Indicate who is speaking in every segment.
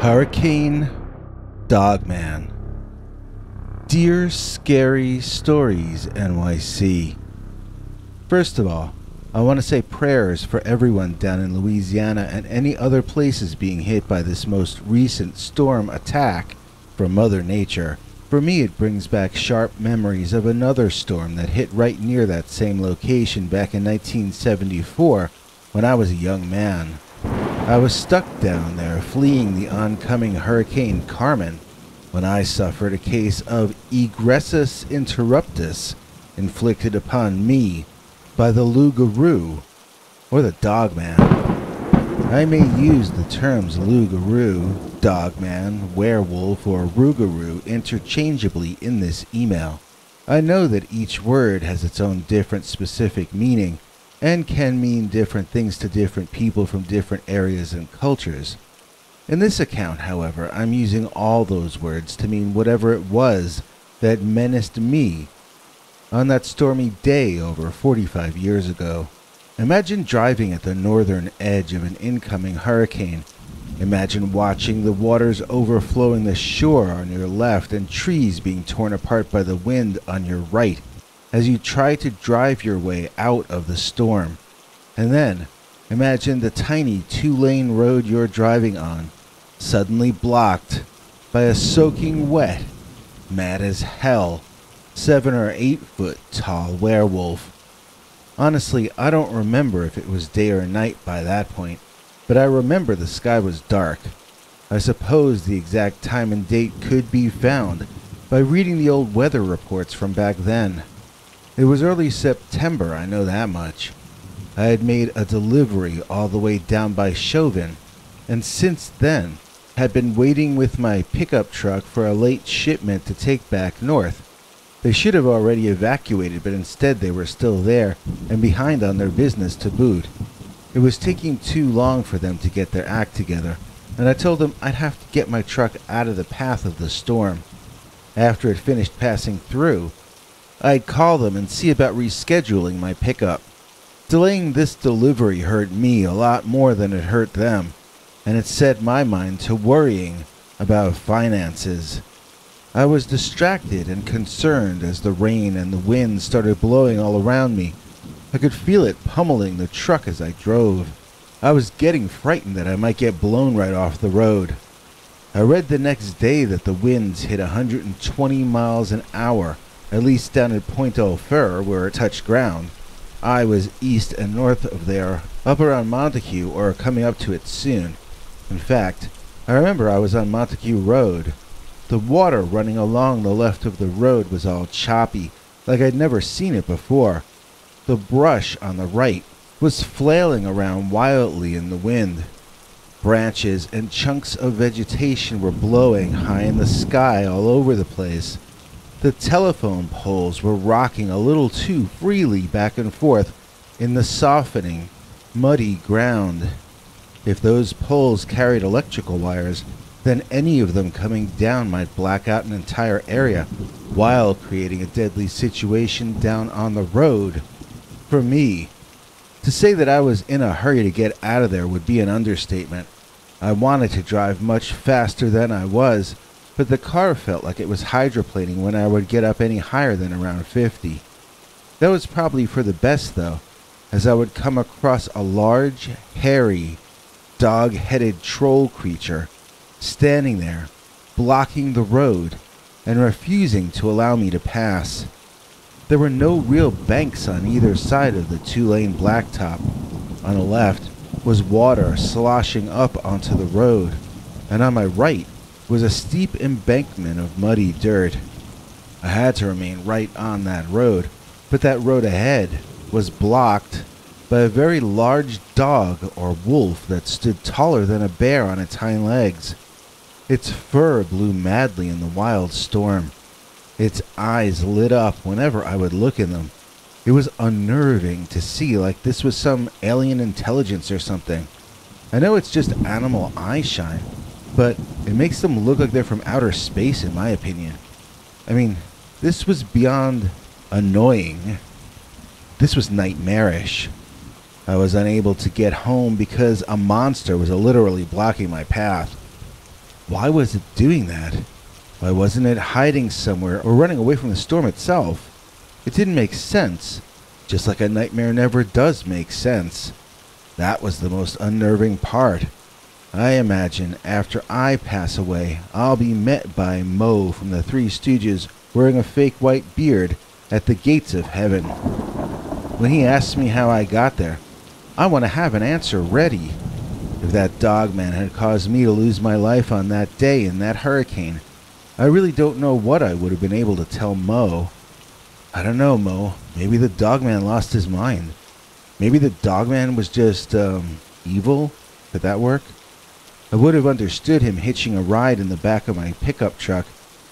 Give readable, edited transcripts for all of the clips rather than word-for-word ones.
Speaker 1: Hurricane Dogman. Dear Scary Stories NYC. First of all, I want to say prayers for everyone down in Louisiana and any other places being hit by this most recent storm attack from Mother Nature. For me, it brings back sharp memories of another storm that hit right near that same location back in 1974 when I was a young man. I was stuck down there fleeing the oncoming Hurricane Carmen when I suffered a case of egressus interruptus inflicted upon me by the loup-garou, or the dogman. I may use the terms loup-garou, dogman, werewolf, or rougarou interchangeably in this email. I know that each word has its own different specific meaning, and can mean different things to different people from different areas and cultures. In this account, however, I'm using all those words to mean whatever it was that menaced me on that stormy day over 45 years ago. Imagine driving at the northern edge of an incoming hurricane. Imagine watching the waters overflowing the shore on your left and trees being torn apart by the wind on your right as you try to drive your way out of the storm. And then, imagine the tiny two-lane road you're driving on, suddenly blocked by a soaking wet, mad as hell, 7 or 8 foot tall werewolf. Honestly, I don't remember if it was day or night by that point, but I remember the sky was dark. I suppose the exact time and date could be found by reading the old weather reports from back then. It was early September, I know that much. I had made a delivery all the way down by Chauvin, and since then had been waiting with my pickup truck for a late shipment to take back north. They should have already evacuated, but instead they were still there, and behind on their business to boot. It was taking too long for them to get their act together, and I told them I'd have to get my truck out of the path of the storm. After it finished passing through, I'd call them and see about rescheduling my pickup. Delaying this delivery hurt me a lot more than it hurt them, and it set my mind to worrying about finances. I was distracted and concerned as the rain and the wind started blowing all around me. I could feel it pummeling the truck as I drove. I was getting frightened that I might get blown right off the road. I read the next day that the winds hit 120 miles an hour, at least down at Point au Fer where it touched ground. I was east and north of there, up around Montague or coming up to it soon. In fact, I remember I was on Montague Road. The water running along the left of the road was all choppy, like I'd never seen it before. The brush on the right was flailing around wildly in the wind. Branches and chunks of vegetation were blowing high in the sky all over the place. The telephone poles were rocking a little too freely back and forth in the softening, muddy ground. If those poles carried electrical wires, then any of them coming down might black out an entire area, while creating a deadly situation down on the road. For me, to say that I was in a hurry to get out of there would be an understatement. I wanted to drive much faster than I was, but the car felt like it was hydroplaning when I would get up any higher than around 50. That was probably for the best, though, as I would come across a large, hairy, dog-headed troll creature standing there, blocking the road and refusing to allow me to pass. There were no real banks on either side of the two-lane blacktop. On the left was water sloshing up onto the road, and on my right was a steep embankment of muddy dirt. I had to remain right on that road, but that road ahead was blocked by a very large dog or wolf that stood taller than a bear on its hind legs. Its fur blew madly in the wild storm. Its eyes lit up whenever I would look in them. It was unnerving to see, like this was some alien intelligence or something. I know it's just animal eye shine, but it makes them look like they're from outer space in my opinion. I mean, this was beyond annoying. This was nightmarish. I was unable to get home because a monster was literally blocking my path. why was it doing that? Why wasn't it hiding somewhere or running away from the storm itself? It didn't make sense, just like a nightmare never does make sense. That was the most unnerving part. I imagine after I pass away, I'll be met by Mo from the Three Stooges wearing a fake white beard at the gates of heaven. When he asks me how I got there, I want to have an answer ready. If that dogman had caused me to lose my life on that day in that hurricane, I really don't know what I would have been able to tell Mo. I don't know, Mo. Maybe the dogman lost his mind. Maybe the dogman was just, evil? Could that work? I would have understood him hitching a ride in the back of my pickup truck.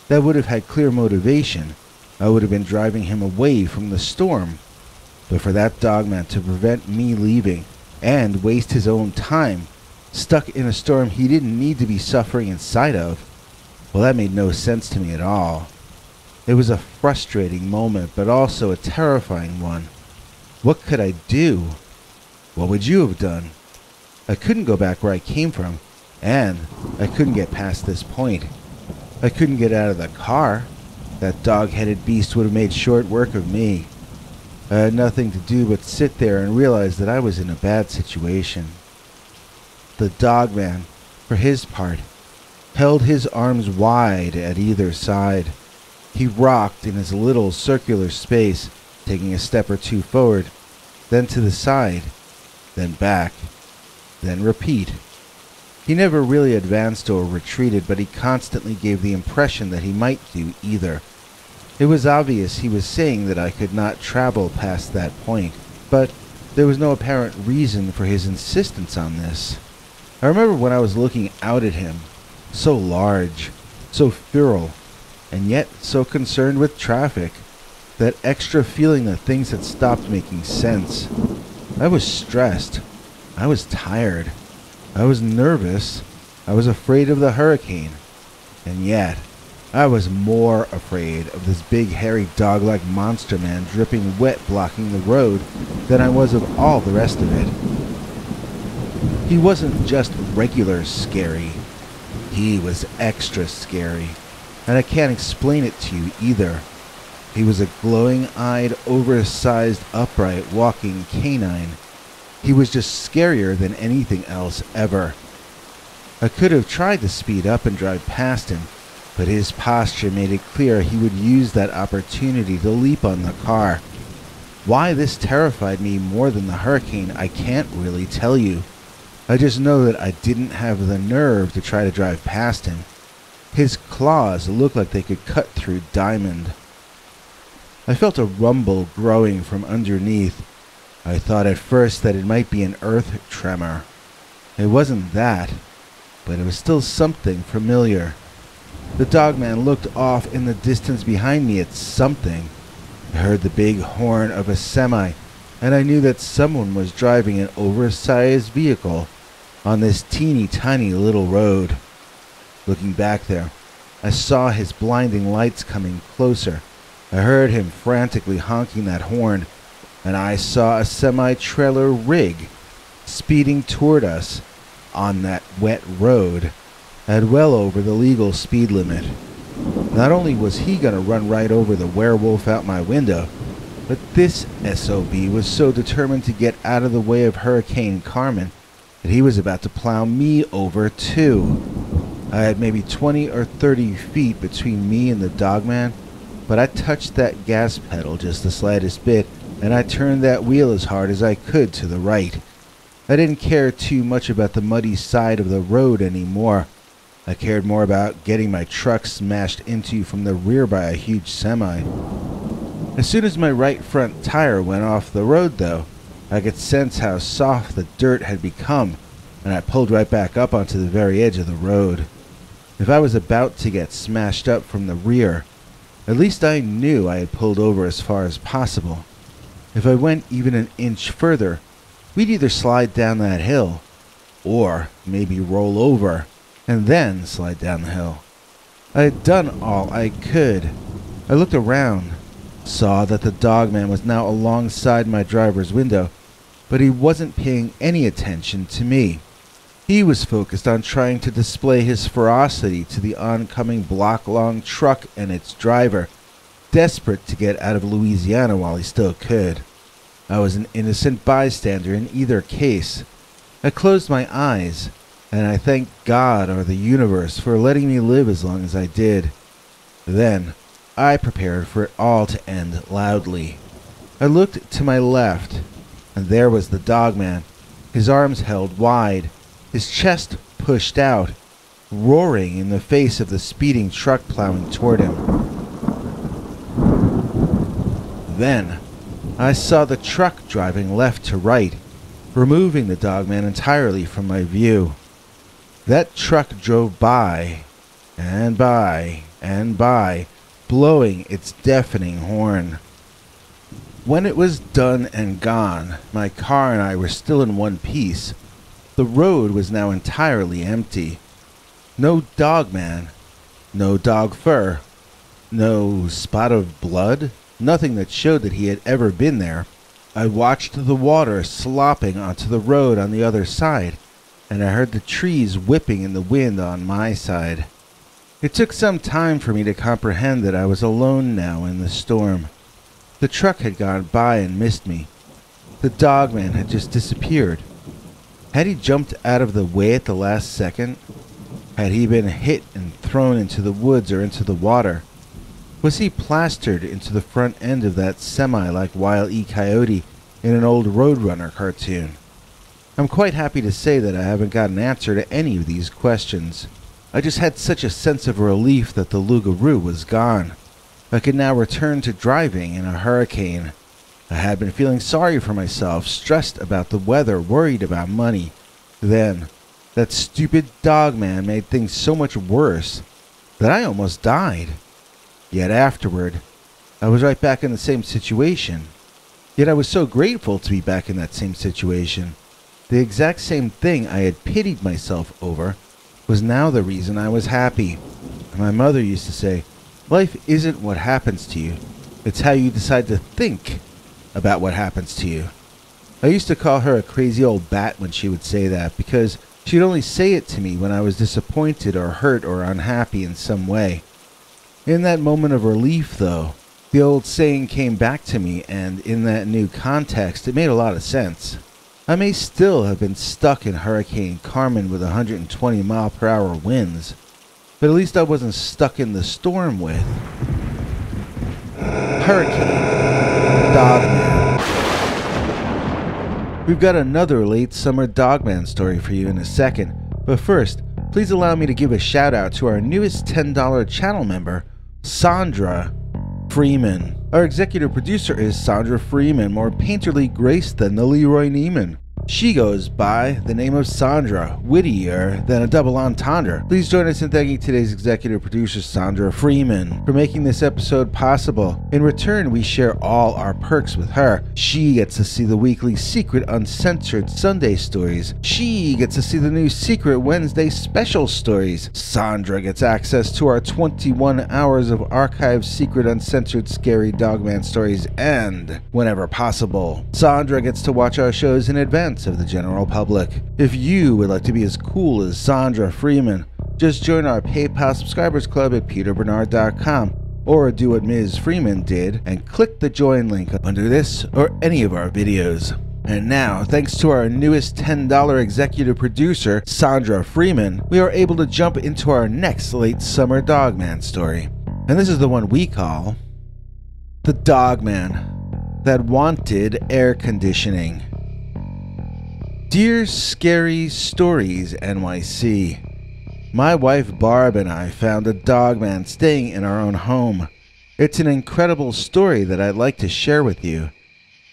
Speaker 1: That would have had clear motivation. I would have been driving him away from the storm. But for that dogman to prevent me leaving and waste his own time, stuck in a storm he didn't need to be suffering inside of, well, that made no sense to me at all. It was a frustrating moment, but also a terrifying one. What could I do? What would you have done? I couldn't go back where I came from, and I couldn't get past this point. I couldn't get out of the car. That dog-headed beast would have made short work of me. I had nothing to do but sit there and realize that I was in a bad situation. The dogman, for his part, held his arms wide at either side. He rocked in his little circular space, taking a step or two forward, then to the side, then back, then repeat. He never really advanced or retreated, but he constantly gave the impression that he might do either. It was obvious he was saying that I could not travel past that point, but there was no apparent reason for his insistence on this. I remember when I was looking out at him, so large, so feral, and yet so concerned with traffic, that extra feeling that things had stopped making sense. I was stressed. I was tired. I was nervous. I was afraid of the hurricane. And yet, I was more afraid of this big hairy dog-like monster man dripping wet blocking the road than I was of all the rest of it. He wasn't just regular scary. He was extra scary. And I can't explain it to you either. He was a glowing-eyed, oversized, upright, walking canine. He was just scarier than anything else ever. I could have tried to speed up and drive past him, but his posture made it clear he would use that opportunity to leap on the car. Why this terrified me more than the hurricane, I can't really tell you. I just know that I didn't have the nerve to try to drive past him. His claws looked like they could cut through diamond. I felt a rumble growing from underneath. I thought at first that it might be an earth tremor. It wasn't that, but it was still something familiar. The dogman looked off in the distance behind me at something. I heard the big horn of a semi, and I knew that someone was driving an oversized vehicle on this teeny tiny little road. Looking back there, I saw his blinding lights coming closer. I heard him frantically honking that horn, and I saw a semi-trailer rig speeding toward us on that wet road at well over the legal speed limit. Not only was he going to run right over the werewolf out my window, but this SOB was so determined to get out of the way of Hurricane Carmen that he was about to plow me over too. I had maybe 20 or 30 feet between me and the dogman, but I touched that gas pedal just the slightest bit, and I turned that wheel as hard as I could to the right. I didn't care too much about the muddy side of the road anymore. I cared more about getting my truck smashed into from the rear by a huge semi. As soon as my right front tire went off the road, though, I could sense how soft the dirt had become, and I pulled right back up onto the very edge of the road. If I was about to get smashed up from the rear, at least I knew I had pulled over as far as possible. If I went even an inch further, we'd either slide down that hill, or maybe roll over, and then slide down the hill. I had done all I could. I looked around, saw that the dogman was now alongside my driver's window, but he wasn't paying any attention to me. He was focused on trying to display his ferocity to the oncoming block-long truck and its driver, desperate to get out of Louisiana while he still could. I was an innocent bystander in either case. I closed my eyes, and I thanked God or the universe for letting me live as long as I did. Then, I prepared for it all to end loudly. I looked to my left, and there was the Dogman, his arms held wide, his chest pushed out, roaring in the face of the speeding truck plowing toward him. Then, I saw the truck driving left to right, removing the Dogman entirely from my view. That truck drove by, and by, and by, blowing its deafening horn. When it was done and gone, my car and I were still in one piece. The road was now entirely empty. No Dogman, no dog fur, no spot of blood, nothing that showed that he had ever been there. I watched the water slopping onto the road on the other side, and I heard the trees whipping in the wind on my side. It took some time for me to comprehend that I was alone now in the storm. The truck had gone by and missed me. The Dogman had just disappeared. Had he jumped out of the way at the last second? Had he been hit and thrown into the woods or into the water? Was he plastered into the front end of that semi like Wile E. Coyote in an old Roadrunner cartoon? I'm quite happy to say that I haven't got an answer to any of these questions. I just had such a sense of relief that the Lougarou was gone. I could now return to driving in a hurricane. I had been feeling sorry for myself, stressed about the weather, worried about money. Then, that stupid Dogman made things so much worse that I almost died. Yet afterward, I was right back in the same situation. Yet I was so grateful to be back in that same situation. The exact same thing I had pitied myself over was now the reason I was happy. My mother used to say, "Life isn't what happens to you. It's how you decide to think about what happens to you." I used to call her a crazy old bat when she would say that, because she'd only say it to me when I was disappointed or hurt or unhappy in some way. In that moment of relief, though, the old saying came back to me, and in that new context, it made a lot of sense. I may still have been stuck in Hurricane Carmen with 120-mile-per-hour winds, but at least I wasn't stuck in the storm with Hurricane Dogman. We've got another late summer Dogman story for you in a second, but first, please allow me to give a shout out to our newest $10 channel member, Sandra Freeman. Our executive producer is Sandra Freeman, more painterly graced than the Leroy Neiman. She goes by the name of Sandra, wittier than a double entendre. Please join us in thanking today's executive producer, Sandra Freeman, for making this episode possible. In return, we share all our perks with her. She gets to see the weekly secret uncensored Sunday stories. She gets to see the new secret Wednesday special stories. Sandra gets access to our 21 hours of archived secret uncensored scary Dogman stories, and whenever possible, Sandra gets to watch our shows in advance of the general public. If you would like to be as cool as Sandra Freeman, just join our PayPal subscribers club at peterbernard.com, or do what Ms. Freeman did and click the join link under this or any of our videos. And now, thanks to our newest $10 executive producer, Sandra Freeman, we are able to jump into our next late summer Dogman story. And this is the one we call The Dogman That Wanted Air Conditioning. Dear Scary Stories NYC, my wife Barb and I found a Dogman staying in our own home. It's an incredible story that I'd like to share with you.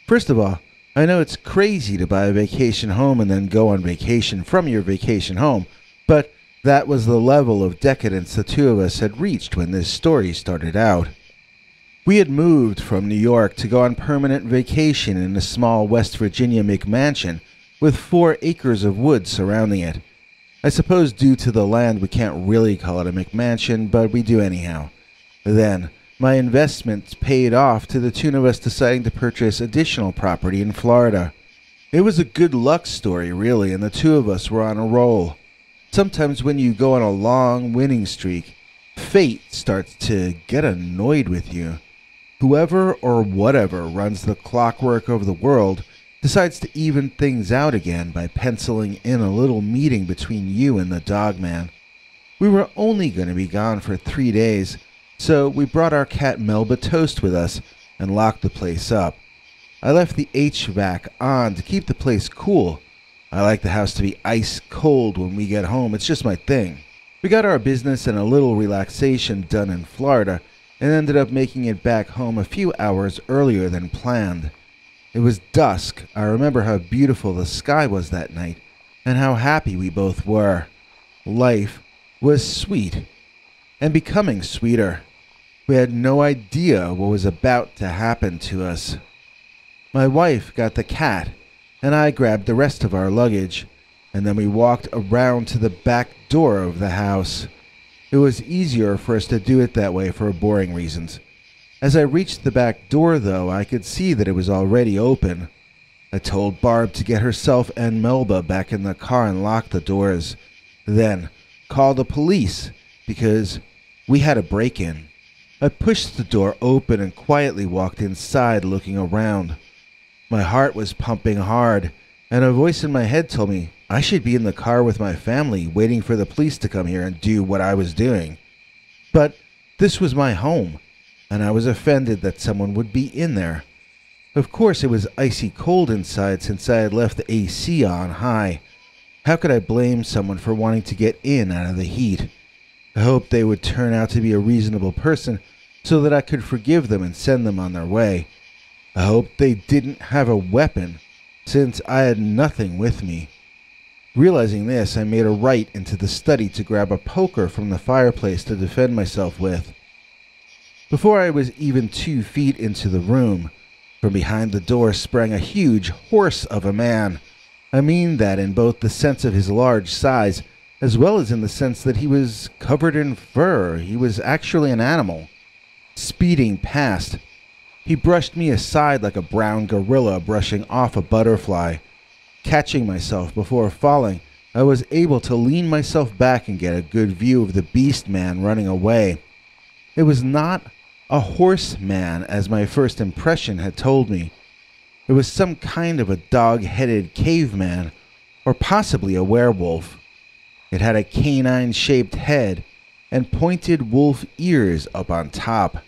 Speaker 1: First of all, I know it's crazy to buy a vacation home and then go on vacation from your vacation home, but that was the level of decadence the two of us had reached when this story started out. We had moved from New York to go on permanent vacation in a small West Virginia McMansion with 4 acres of woods surrounding it. I suppose due to the land we can't really call it a McMansion, but we do anyhow. Then, my investments paid off to the tune of us deciding to purchase additional property in Florida. It was a good luck story, really, and the two of us were on a roll. Sometimes when you go on a long winning streak, fate starts to get annoyed with you. Whoever or whatever runs the clockwork of the world decides to even things out again by penciling in a little meeting between you and the Dogman. We were only going to be gone for 3 days, so we brought our cat Melba Toast with us and locked the place up. I left the HVAC on to keep the place cool. I like the house to be ice cold when we get home. It's just my thing. We got our business and a little relaxation done in Florida and ended up making it back home a few hours earlier than planned. It was dusk. I remember how beautiful the sky was that night and how happy we both were. Life was sweet and becoming sweeter. We had no idea what was about to happen to us. My wife got the cat, and I grabbed the rest of our luggage, and then we walked around to the back door of the house. It was easier for us to do it that way for boring reasons. As I reached the back door, though, I could see that it was already open. I told Barb to get herself and Melba back in the car and lock the doors. Then call the police, because we had a break-in. I pushed the door open and quietly walked inside, looking around. My heart was pumping hard, and a voice in my head told me I should be in the car with my family, waiting for the police to come here and do what I was doing. But this was my home, and I was offended that someone would be in there. Of course, it was icy cold inside since I had left the AC on high. How could I blame someone for wanting to get in out of the heat? I hoped they would turn out to be a reasonable person so that I could forgive them and send them on their way. I hoped they didn't have a weapon, since I had nothing with me. Realizing this, I made a right into the study to grab a poker from the fireplace to defend myself with. Before I was even 2 feet into the room, from behind the door sprang a huge horse of a man. I mean that in both the sense of his large size, as well as in the sense that he was covered in fur. He was actually an animal. Speeding past, he brushed me aside like a brown gorilla brushing off a butterfly. Catching myself before falling, I was able to lean myself back and get a good view of the beast man running away. It was not a horseman, as my first impression had told me. It was some kind of a dog-headed caveman, or possibly a werewolf. It had a canine-shaped head and pointed wolf ears up on top.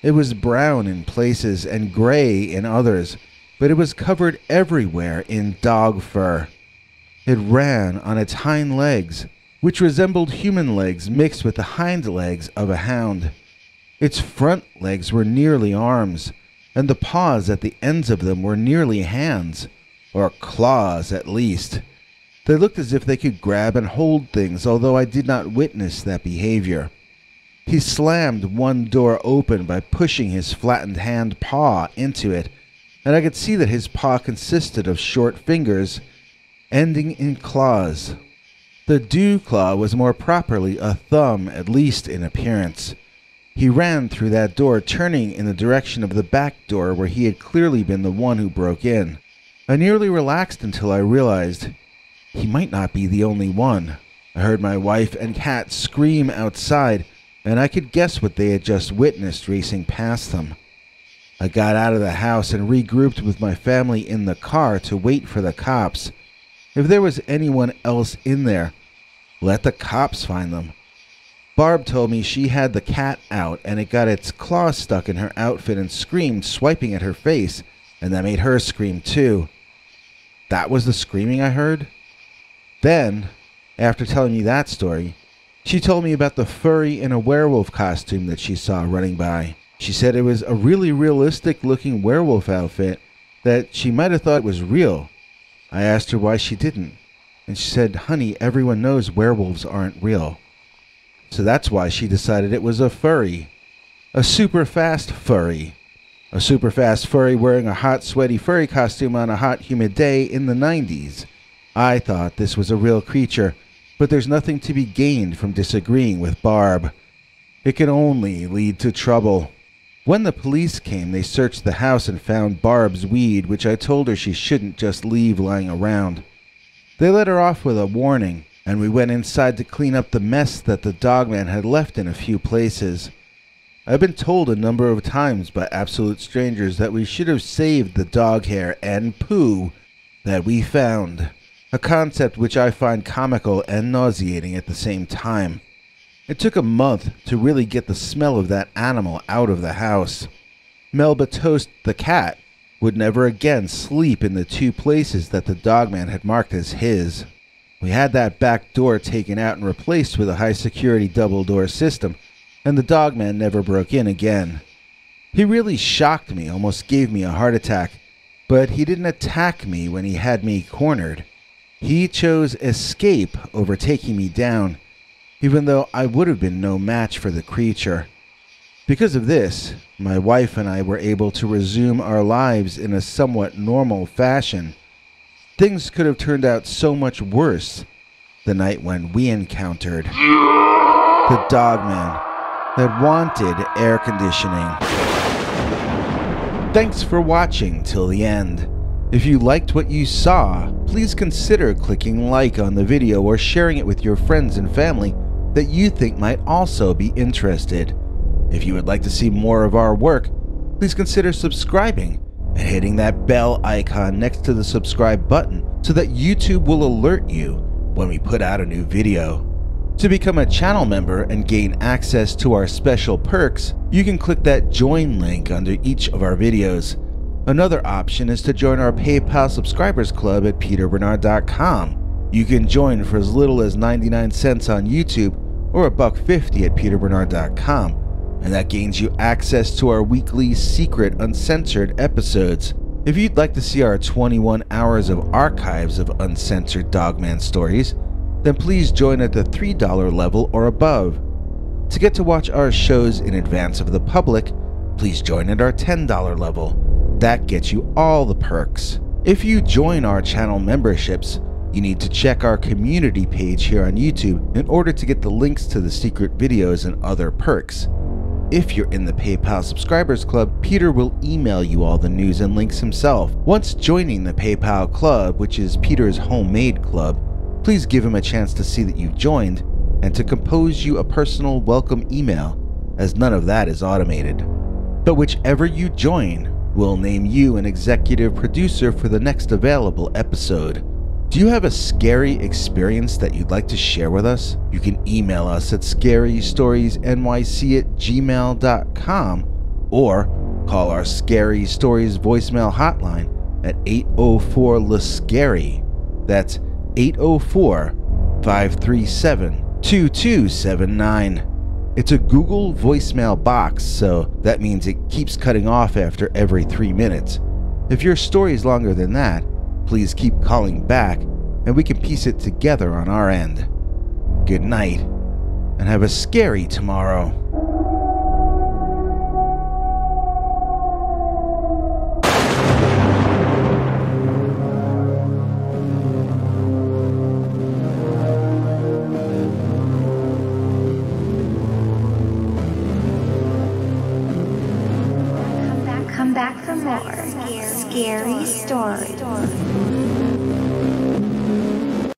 Speaker 1: It was brown in places and gray in others, but it was covered everywhere in dog fur. It ran on its hind legs, which resembled human legs mixed with the hind legs of a hound. Its front legs were nearly arms, and the paws at the ends of them were nearly hands, or claws at least. They looked as if they could grab and hold things, although I did not witness that behavior. He slammed one door open by pushing his flattened hand paw into it, and I could see that his paw consisted of short fingers ending in claws. The dew claw was more properly a thumb, at least in appearance. He ran through that door, turning in the direction of the back door where he had clearly been the one who broke in. I nearly relaxed until I realized he might not be the only one. I heard my wife and cat scream outside, and I could guess what they had just witnessed racing past them. I got out of the house and regrouped with my family in the car to wait for the cops. If there was anyone else in there, let the cops find them. Barb told me she had the cat out and it got its claws stuck in her outfit and screamed, swiping at her face, and that made her scream too. That was the screaming I heard? Then, after telling me that story, she told me about the furry in a werewolf costume that she saw running by. She said it was a really realistic-looking werewolf outfit that she might have thought was real. I asked her why she didn't, and she said, "Honey, everyone knows werewolves aren't real." So that's why she decided it was a furry. A super fast furry. A super fast furry wearing a hot, sweaty furry costume on a hot, humid day in the 90s. I thought this was a real creature, but there's nothing to be gained from disagreeing with Barb. It can only lead to trouble. When the police came, they searched the house and found Barb's weed, which I told her she shouldn't just leave lying around. They let her off with a warning, and we went inside to clean up the mess that the dogman had left in a few places. I've been told a number of times by absolute strangers that we should have saved the dog hair and poo that we found, a concept which I find comical and nauseating at the same time. It took a month to really get the smell of that animal out of the house. Melba Toast, the cat, would never again sleep in the two places that the dogman had marked as his. We had that back door taken out and replaced with a high-security double-door system, and the dogman never broke in again. He really shocked me, almost gave me a heart attack, but he didn't attack me when he had me cornered. He chose escape over taking me down, even though I would have been no match for the creature. Because of this, my wife and I were able to resume our lives in a somewhat normal fashion. Things could have turned out so much worse the night when we encountered the dogman that wanted air conditioning. Thanks for watching till the end. If you liked what you saw, please consider clicking like on the video or sharing it with your friends and family that you think might also be interested. If you would like to see more of our work, please consider subscribing and hitting that bell icon next to the subscribe button so that YouTube will alert you when we put out a new video. To become a channel member and gain access to our special perks, you can click that join link under each of our videos. Another option is to join our PayPal subscribers club at peterbernard.com. You can join for as little as 99 cents on YouTube or $1.50 at peterbernard.com, and that gains you access to our weekly secret uncensored episodes. If you'd like to see our 21 hours of archives of uncensored Dogman stories, then please join at the $3 level or above. To get to watch our shows in advance of the public, please join at our $10 level. That gets you all the perks. If you join our channel memberships, you need to check our community page here on YouTube in order to get the links to the secret videos and other perks. If you're in the PayPal subscribers club, Peter will email you all the news and links himself. Once joining the PayPal club, which is Peter's homemade club, please give him a chance to see that you've joined and to compose you a personal welcome email, as none of that is automated. But whichever you join, we'll name you an executive producer for the next available episode. Do you have a scary experience that you'd like to share with us? You can email us at scarystoriesnyc@gmail.com or call our Scary Stories voicemail hotline at 804-LA-SCARY. That's 804-537-2279. It's a Google voicemail box, so that means it keeps cutting off after every 3 minutes. If your story is longer than that, please keep calling back and we can piece it together on our end. Good night, and have a scary tomorrow.
Speaker 2: Come back for more scary stories.